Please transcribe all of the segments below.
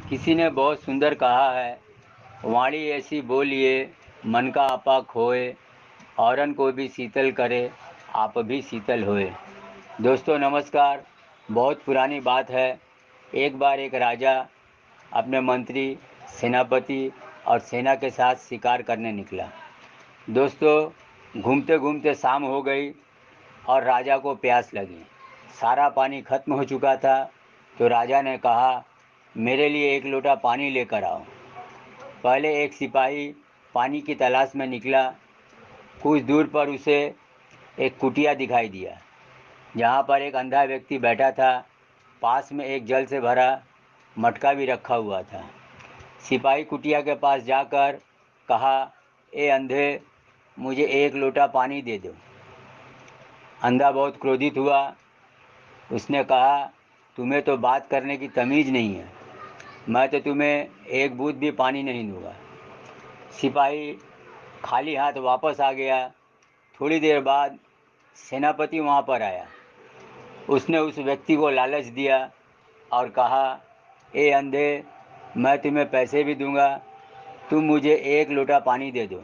किसी ने बहुत सुंदर कहा है, वाणी ऐसी बोलिए मन का आपा खोए, औरन को भी शीतल करे आप भी शीतल होए। दोस्तों नमस्कार। बहुत पुरानी बात है। एक बार एक राजा अपने मंत्री, सेनापति और सेना के साथ शिकार करने निकला। दोस्तों घूमते घूमते शाम हो गई और राजा को प्यास लगी। सारा पानी खत्म हो चुका था। तो राजा ने कहा, मेरे लिए एक लोटा पानी लेकर आओ। पहले एक सिपाही पानी की तलाश में निकला। कुछ दूर पर उसे एक कुटिया दिखाई दिया, जहाँ पर एक अंधा व्यक्ति बैठा था। पास में एक जल से भरा मटका भी रखा हुआ था। सिपाही कुटिया के पास जाकर कहा, ए अंधे, मुझे एक लोटा पानी दे दो। अंधा बहुत क्रोधित हुआ। उसने कहा, तुम्हें तो बात करने की तमीज़ नहीं है, मैं तो तुम्हें एक बूंद भी पानी नहीं दूंगा। सिपाही खाली हाथ वापस आ गया। थोड़ी देर बाद सेनापति वहाँ पर आया। उसने उस व्यक्ति को लालच दिया और कहा, ए अंधे, मैं तुम्हें पैसे भी दूंगा, तुम मुझे एक लोटा पानी दे दो।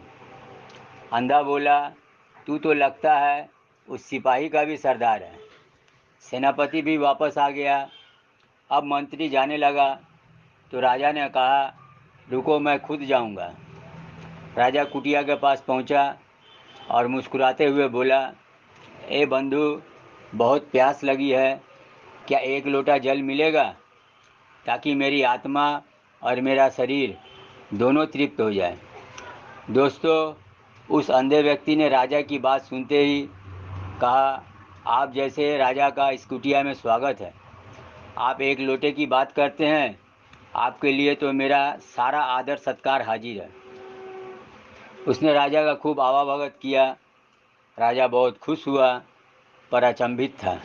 अंधा बोला, तू तो लगता है उस सिपाही का भी सरदार है। सेनापति भी वापस आ गया। अब मंत्री जाने लगा तो राजा ने कहा, रुको, मैं खुद जाऊंगा। राजा कुटिया के पास पहुंचा और मुस्कुराते हुए बोला, ए बंधु, बहुत प्यास लगी है, क्या एक लोटा जल मिलेगा, ताकि मेरी आत्मा और मेरा शरीर दोनों तृप्त हो जाए। दोस्तों उस अंधे व्यक्ति ने राजा की बात सुनते ही कहा, आप जैसे राजा का इस कुटिया में स्वागत है। आप एक लोटे की बात करते हैं, आपके लिए तो मेरा सारा आदर सत्कार हाजिर है। उसने राजा का खूब आवा भगत किया। राजा बहुत खुश हुआ पर अचंभित था।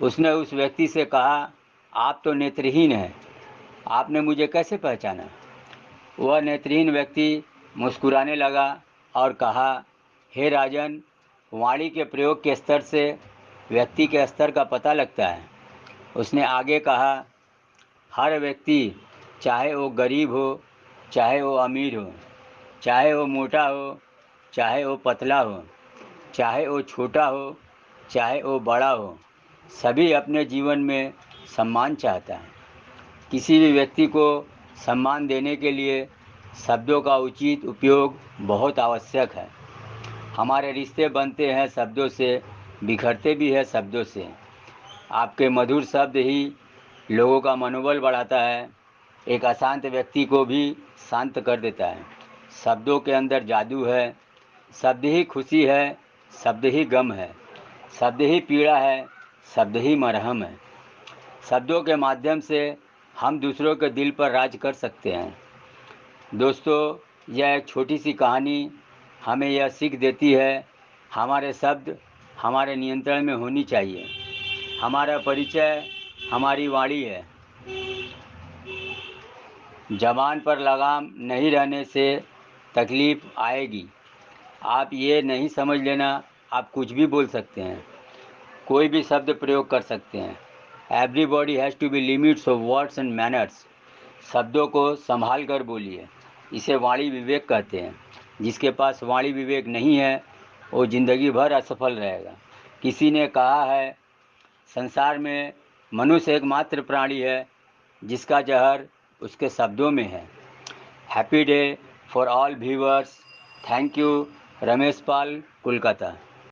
उसने उस व्यक्ति से कहा, आप तो नेत्रहीन हैं, आपने मुझे कैसे पहचाना? वह नेत्रहीन व्यक्ति मुस्कुराने लगा और कहा, हे राजन, वाणी के प्रयोग के स्तर से व्यक्ति के स्तर का पता लगता है। उसने आगे कहा, हर व्यक्ति, चाहे वो गरीब हो, चाहे वो अमीर हो, चाहे वो मोटा हो, चाहे वो पतला हो, चाहे वो छोटा हो, चाहे वो बड़ा हो, सभी अपने जीवन में सम्मान चाहता है। किसी भी व्यक्ति को सम्मान देने के लिए शब्दों का उचित उपयोग बहुत आवश्यक है। हमारे रिश्ते बनते हैं शब्दों से, बिखरते भी हैं शब्दों से। आपके मधुर शब्द ही लोगों का मनोबल बढ़ाता है, एक अशांत व्यक्ति को भी शांत कर देता है। शब्दों के अंदर जादू है। शब्द ही खुशी है, शब्द ही गम है, शब्द ही पीड़ा है, शब्द ही मरहम है। शब्दों के माध्यम से हम दूसरों के दिल पर राज कर सकते हैं। दोस्तों यह एक छोटी सी कहानी हमें यह सीख देती है, हमारे शब्द हमारे नियंत्रण में होनी चाहिए। हमारा परिचय हमारी वाणी है। ज़बान पर लगाम नहीं रहने से तकलीफ़ आएगी। आप ये नहीं समझ लेना आप कुछ भी बोल सकते हैं, कोई भी शब्द प्रयोग कर सकते हैं। Everybody has to be limits of words and manners. शब्दों को संभाल कर बोलिए, इसे वाणी विवेक कहते हैं। जिसके पास वाणी विवेक नहीं है वो ज़िंदगी भर असफल रहेगा। किसी ने कहा है, संसार में मनुष्य एकमात्र प्राणी है जिसका जहर उसके शब्दों में है। Happy day for all viewers. Thank you. Ramesh Pal, Kolkata.